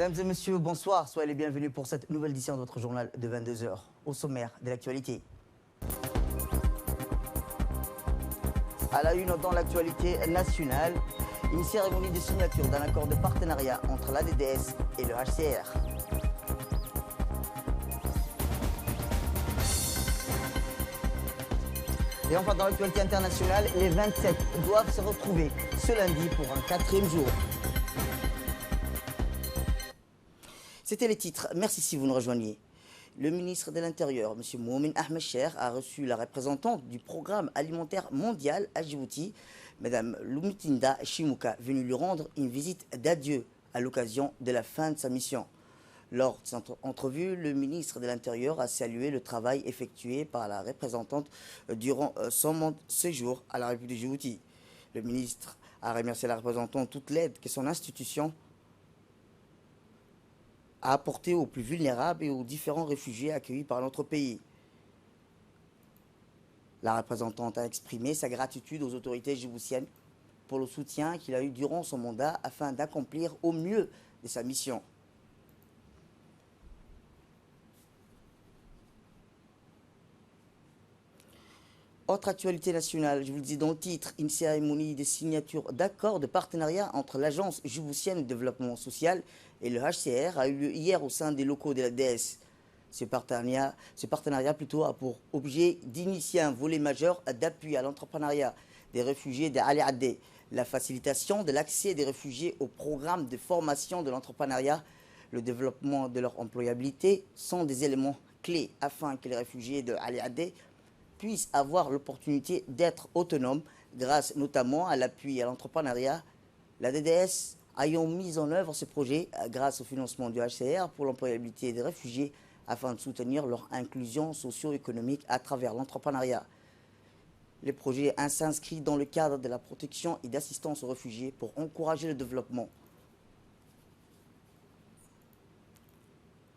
Mesdames et messieurs, bonsoir. Soyez les bienvenus pour cette nouvelle édition de votre journal de 22 h. Au sommaire de l'actualité. À la une dans l'actualité nationale, une cérémonie de signature d'un accord de partenariat entre l'ADDS et le HCR. Et enfin, dans l'actualité internationale, les 27 doivent se retrouver ce lundi pour un 4e jour. C'était les titres. Merci si vous nous rejoignez. Le ministre de l'Intérieur, M. Moumin Ahmed Cher, a reçu la représentante du Programme alimentaire mondial à Djibouti, Mme Lumitinda Chimuka, venue lui rendre une visite d'adieu à l'occasion de la fin de sa mission. Lors de cette entrevue, le ministre de l'Intérieur a salué le travail effectué par la représentante durant son séjour à la République de Djibouti. Le ministre a remercié la représentante toute l'aide que son institution a apporté aux plus vulnérables et aux différents réfugiés accueillis par notre pays. La représentante a exprimé sa gratitude aux autorités djiboutiennes pour le soutien qu'il a eu durant son mandat afin d'accomplir au mieux de sa mission. Autre actualité nationale, je vous le dis dans le titre, une cérémonie de signature d'accord de partenariat entre l'Agence djiboutienne de développement social et le HCR a eu lieu hier au sein des locaux de la DS. Ce partenariat a pour objet d'initier un volet majeur d'appui à l'entrepreneuriat des réfugiés d'Ali Adé, la facilitation de l'accès des réfugiés au programme de formation de l'entrepreneuriat, le développement de leur employabilité sont des éléments clés afin que les réfugiés de Ali Adé puissent avoir l'opportunité d'être autonomes grâce notamment à l'appui à l'entrepreneuriat. La DDS ayant mis en œuvre ce projet grâce au financement du HCR pour l'employabilité des réfugiés afin de soutenir leur inclusion socio-économique à travers l'entrepreneuriat. Le projet s'inscrit dans le cadre de la protection et d'assistance aux réfugiés pour encourager le développement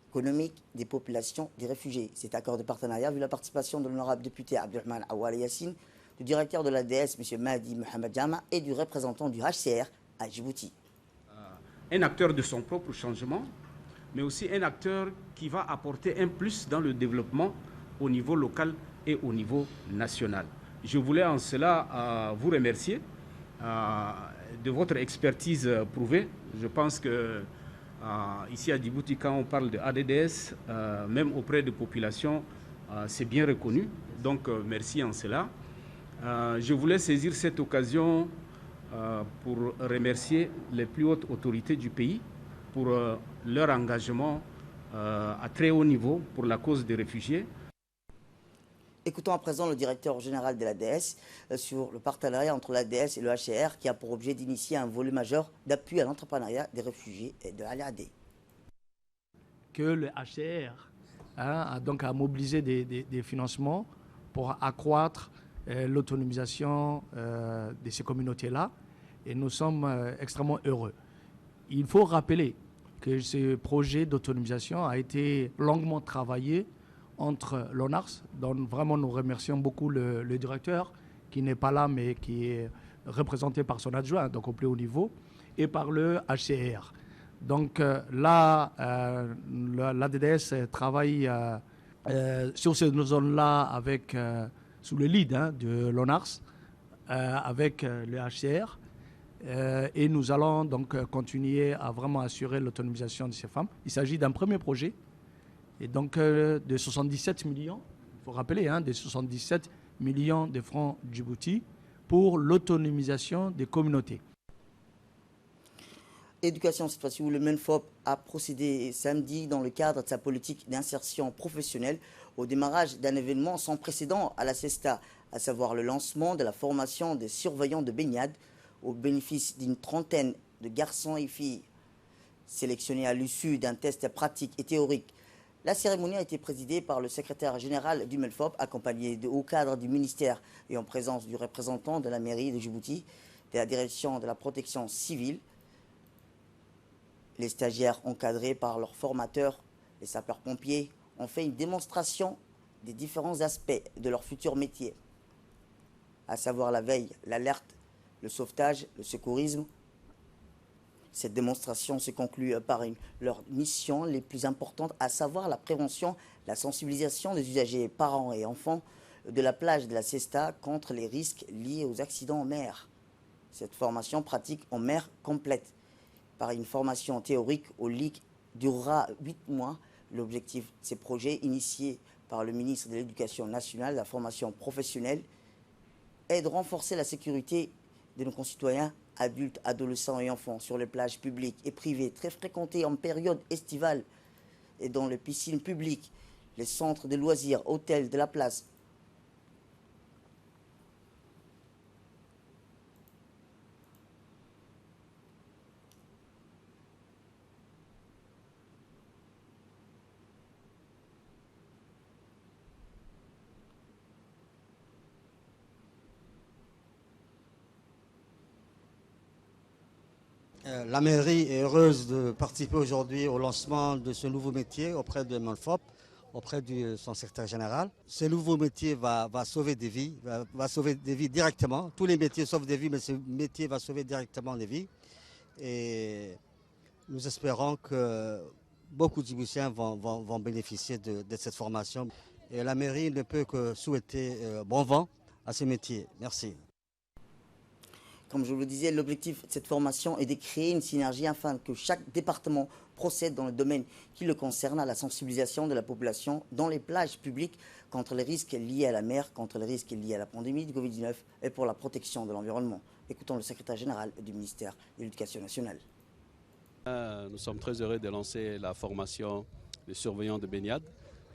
économique des populations des réfugiés. Cet accord de partenariat a vu la participation de l'honorable député Abdelrahman Awali Yassine, du directeur de l'ADS, M. Mahdi Mohamed Jama, et du représentant du HCR à Djibouti. Un acteur de son propre changement, mais aussi un acteur qui va apporter un plus dans le développement au niveau local et au niveau national. Je voulais en cela vous remercier de votre expertise prouvée. Je pense que ici à Djibouti, quand on parle de ADDS, même auprès des populations, c'est bien reconnu. Donc, merci en cela. Je voulais saisir cette occasion pour remercier les plus hautes autorités du pays pour leur engagement à très haut niveau pour la cause des réfugiés. Écoutons à présent le directeur général de l'ADS sur le partenariat entre l'ADS et le HCR qui a pour objet d'initier un volet majeur d'appui à l'entrepreneuriat des réfugiés et de l'ALAD. Que le HCR a mobilisé des financements pour accroître l'autonomisation de ces communautés-là et nous sommes extrêmement heureux. Il faut rappeler que ce projet d'autonomisation a été longuement travaillé entre l'ONARS, dont vraiment nous remercions beaucoup le directeur, qui n'est pas là, mais qui est représenté par son adjoint, donc au plus haut niveau, et par le HCR. Donc là, l'ADDS travaille sur ces zones-là avec, sous le lead de l'ONARS, avec le HCR, et nous allons donc continuer à vraiment assurer l'autonomisation de ces femmes. Il s'agit d'un premier projet, et donc de 77 millions, il faut rappeler, de 77 millions de francs Djibouti pour l'autonomisation des communautés. Éducation, cette fois-ci, où le MENFOP a procédé samedi dans le cadre de sa politique d'insertion professionnelle au démarrage d'un événement sans précédent à la CESTA, à savoir le lancement de la formation des surveillants de baignade au bénéfice d'une trentaine de garçons et filles sélectionnés à l'issue d'un test pratique et théorique. La cérémonie a été présidée par le secrétaire général du MENFOP, accompagné de hauts cadres du ministère et en présence du représentant de la mairie de Djibouti, de la direction de la protection civile. Les stagiaires encadrés par leurs formateurs, les sapeurs-pompiers, ont fait une démonstration des différents aspects de leur futur métier, à savoir la veille, l'alerte, le sauvetage, le secourisme. Cette démonstration se conclut par leurs missions les plus importantes, à savoir la prévention, la sensibilisation des usagers, parents et enfants de la plage de la Cesta contre les risques liés aux accidents en mer. Cette formation pratique en mer complète par une formation théorique au LIC durera 8 mois. L'objectif de ces projets initiés par le ministre de l'Éducation nationale, la formation professionnelle, est de renforcer la sécurité de nos concitoyens adultes, adolescents et enfants sur les plages publiques et privées très fréquentées en période estivale et dans les piscines publiques, les centres de loisirs, hôtels de la place. La mairie est heureuse de participer aujourd'hui au lancement de ce nouveau métier auprès de Monfop, auprès de son secrétaire général. Ce nouveau métier va sauver des vies, va sauver des vies directement. Tous les métiers sauvent des vies, mais ce métier va sauver directement des vies. Et nous espérons que beaucoup de Djiboutiens vont bénéficier de cette formation. Et la mairie ne peut que souhaiter bon vent à ce métier. Merci. Comme je vous le disais, l'objectif de cette formation est de créer une synergie afin que chaque département procède dans le domaine qui le concerne à la sensibilisation de la population dans les plages publiques contre les risques liés à la mer, contre les risques liés à la pandémie du Covid-19 et pour la protection de l'environnement. Écoutons le secrétaire général du ministère de l'Éducation nationale. Nous sommes très heureux de lancer la formation des surveillants de baignade.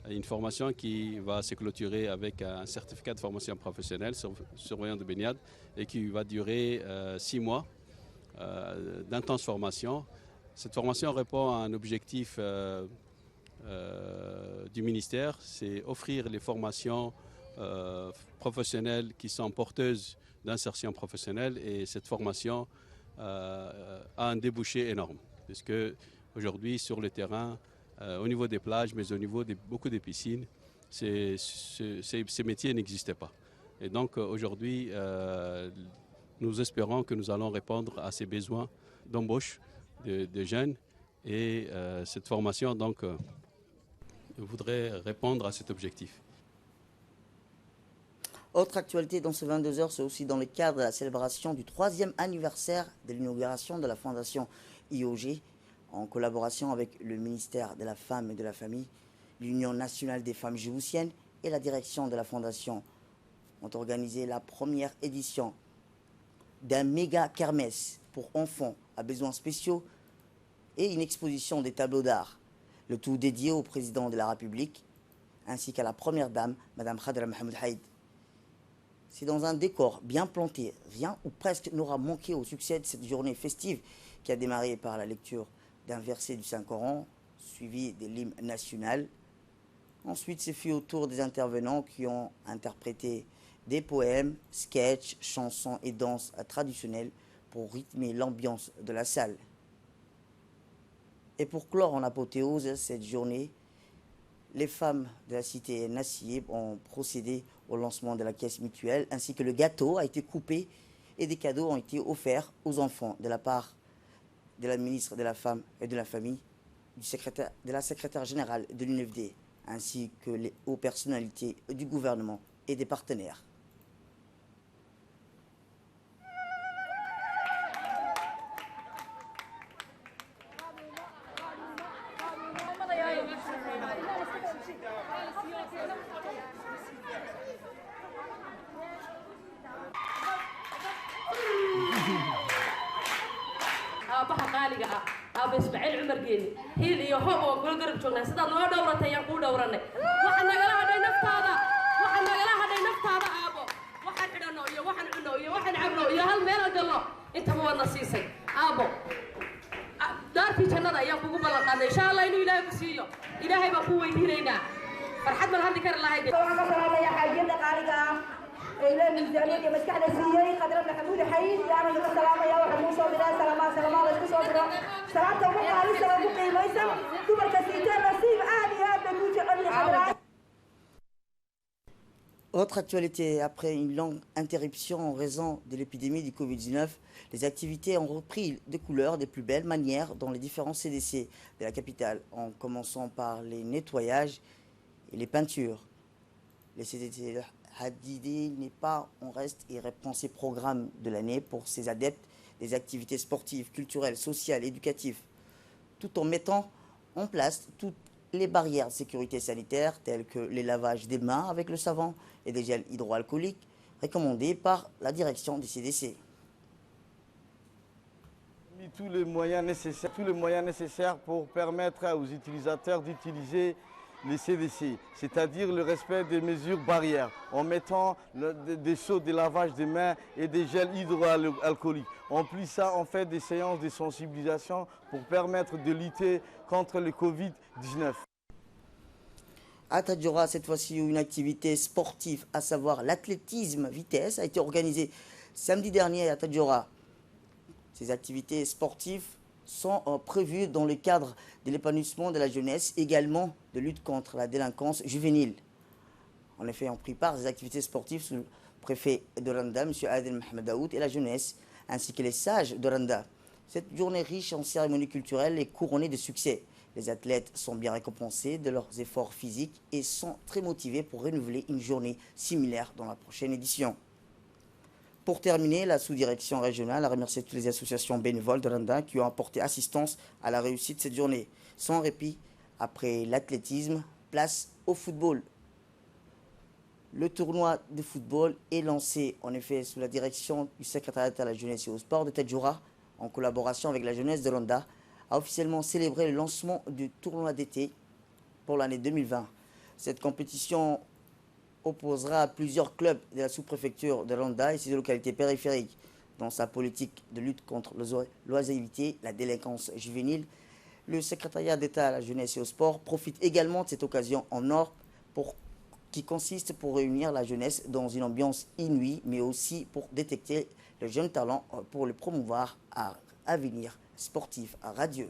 Une formation qui va se clôturer avec un certificat de formation professionnelle surveillant de baignade et qui va durer 6 mois d'intense formation. Cette formation répond à un objectif du ministère, c'est offrir les formations professionnelles qui sont porteuses d'insertion professionnelle, et cette formation a un débouché énorme, puisque aujourd'hui sur le terrain, au niveau des plages, mais au niveau de beaucoup de piscines, ces métiers n'existaient pas. Et donc aujourd'hui, nous espérons que nous allons répondre à ces besoins d'embauche de jeunes. Et cette formation donc, voudrait répondre à cet objectif. Autre actualité dans ce 22 heures, c'est aussi dans le cadre de la célébration du 3e anniversaire de l'inauguration de la Fondation IOG, en collaboration avec le ministère de la Femme et de la Famille, l'Union nationale des femmes djiboutiennes et la direction de la Fondation ont organisé la première édition d'un méga kermesse pour enfants à besoins spéciaux et une exposition des tableaux d'art, le tout dédié au président de la République ainsi qu'à la première dame, Mme Khadra Mohamed Haïd. C'est dans un décor bien planté, rien ou presque n'aura manqué au succès de cette journée festive qui a démarré par la lecture d'un verset du Saint-Coran, suivi de l'hymne national. Ensuite, ce fut au tour des intervenants qui ont interprété des poèmes, sketchs, chansons et danses traditionnelles pour rythmer l'ambiance de la salle. Et pour clore en apothéose cette journée, les femmes de la cité Nassib ont procédé au lancement de la caisse mutuelle, ainsi que le gâteau a été coupé et des cadeaux ont été offerts aux enfants de la part de la ministre de la Femme et de la Famille, de la secrétaire générale de l'UNFD, ainsi que les hautes personnalités du gouvernement et des partenaires. أبا إسماعيل عمر جيني هيل iyo hoob oo kula garab joognaa sidaad noo dhowratay ayaan kuu dhowranay waxaan nagala hadhay naftaada aabo waxaan xidhanno iyo waxaan cunno iyo waxaan cabno iyo hal meel galno intaba waadna siisay aabo daartii jannada ayaan kugu ballan qaaday insha allah inuu ilaahay ku siiyo ilaahay baan ku weydiinaynaa farxad baan haddi kari lahayd waxaan ka salaamayaa xaajiyada qaaliga ah إلى الميزانية مسكحنا سيئة قدر محمود حي يعني السلام يا وحمود صابرا سلامات عليكم صابرا سلامة ومقا لسه ومقي ميسم كبر كسيتين نصيب عالي هذا بوجه علي حضرات. Autre actualité, après une longue interruption en raison de l'épidémie du Covid-19, les activités ont repris de couleurs des plus belles manières dans les différents CDC de la capitale, en commençant par les nettoyages et les peintures. Le CDC Hadidi n'est pas en reste et reprend ses programmes de l'année pour ses adeptes des activités sportives, culturelles, sociales, éducatives, tout en mettant en place toutes les barrières de sécurité sanitaire telles que les lavages des mains avec le savon et des gels hydroalcooliques recommandés par la direction du CDC. Tous les moyens nécessaires pour permettre aux utilisateurs d'utiliser les CDC, c'est-à-dire le respect des mesures barrières, en mettant des seaux de lavage des mains et des gels hydroalcooliques. En plus ça, on fait des séances de sensibilisation pour permettre de lutter contre le Covid-19. À Tadjoura, cette fois-ci, une activité sportive, à savoir l'athlétisme vitesse, a été organisée samedi dernier à Tadjoura. Ces activités sportives sont prévues dans le cadre de l'épanouissement de la jeunesse, également de lutte contre la délinquance juvénile. En effet, on prit part à des activités sportives sous le préfet de Randa, M. Adel Mohamed Daoud, et la jeunesse, ainsi que les sages de Randa. Cette journée riche en cérémonies culturelles est couronnée de succès. Les athlètes sont bien récompensés de leurs efforts physiques et sont très motivés pour renouveler une journée similaire dans la prochaine édition. Pour terminer, la sous-direction régionale a remercié toutes les associations bénévoles de Randa qui ont apporté assistance à la réussite de cette journée. Sans répit, après l'athlétisme, place au football. Le tournoi de football est lancé en effet sous la direction du secrétariat à la jeunesse et au sport de Tadjoura, en collaboration avec la jeunesse de Randa, a officiellement célébré le lancement du tournoi d'été pour l'année 2020. Cette compétition opposera plusieurs clubs de la sous-préfecture de Randa et ses localités périphériques. Dans sa politique de lutte contre l'oisiveté, la délinquance juvénile, le secrétariat d'État à la jeunesse et au sport profite également de cette occasion en or qui consiste pour réunir la jeunesse dans une ambiance inouïe, mais aussi pour détecter les jeunes talents pour les promouvoir à avenir sportif radieux.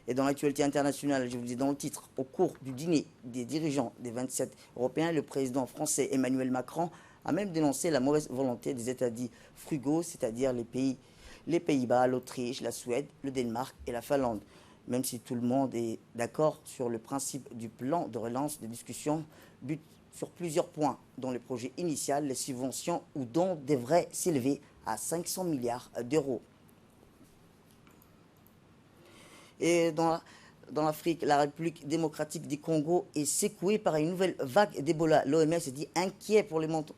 Et dans l'actualité internationale, je vous dis dans le titre, au cours du dîner des dirigeants des 27 Européens, le président français Emmanuel Macron a même dénoncé la mauvaise volonté des États dits frugaux, c'est-à-dire les Pays-Bas, l'Autriche, la Suède, le Danemark et la Finlande. Même si tout le monde est d'accord sur le principe du plan de relance, des discussions butent sur plusieurs points, dont le projet initial, les subventions ou dons devraient s'élever à 500 milliards d'euros. Et dans l'Afrique, la République démocratique du Congo est secouée par une nouvelle vague d'Ebola. L'OMS dit inquiet pour les montants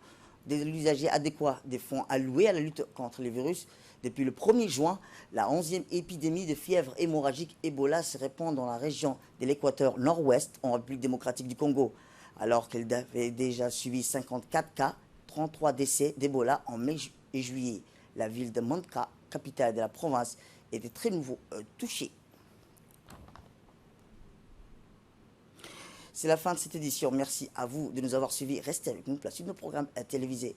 de l'usage adéquat des fonds alloués à la lutte contre les virus. Depuis le 1er juin, la 11e épidémie de fièvre hémorragique Ebola se répand dans la région de l'équateur nord-ouest en République démocratique du Congo. Alors qu'elle avait déjà suivi 54 cas, 33 décès d'Ebola en mai et juillet. La ville de Montka, capitale de la province, était très nouveau touchée. C'est la fin de cette édition. Merci à vous de nous avoir suivis. Restez avec nous pour la suite de nos programmes télévisés.